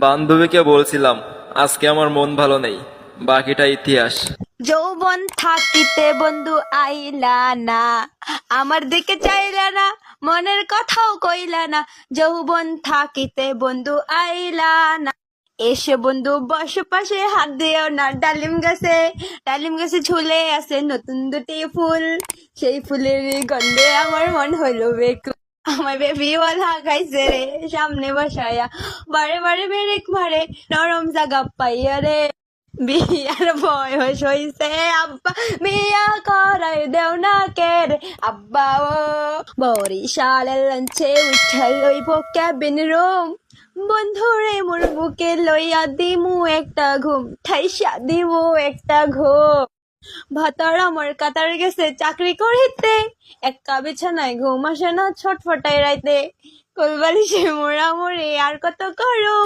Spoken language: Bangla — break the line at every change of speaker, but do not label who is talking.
বান্ধবীকে বলছিলাম আজকে আমার মন ভালো নেই, বাকিটা ইতিহাস।
যৌবন থাকিতে বন্ধু আইলা না, আমার দিকে চাইলা না, মনের কথাও কইলা না। যৌবন থাকিতে বন্ধু আইলা না, এসে বন্ধু বসে পাশে হাত দিও না। ডালিম গাছে ঝুলে আছে নতুন দুটি ফুল, সেই ফুলের গন্ধে আমার মন হইল বেকুল। আমার বেবি ওলা খাইছে রে সামনে বসায়া, বারে বারে বেরেক মারে নরম জাগা পাইয়া রে। বিয়ার বয়স হইছে আব্বা, বিয়া করাই দেও না কে রে আব্বা। ও বরিশালের লঞ্চে উঠা লইব ক্যাবিন রুম, বন্ধুরে মোর বুকে লইয়া দিমু একটা ঘুম, ঠাইসা দিমু একটা ঘুম। ভাতার আমার কাতার গেছে চাকরি করিতে, একা বিছানায় ঘুম আসে না ছটফটাই রাইতে। কোলবালিশে মোড়ামুড়ি আর কত করুম।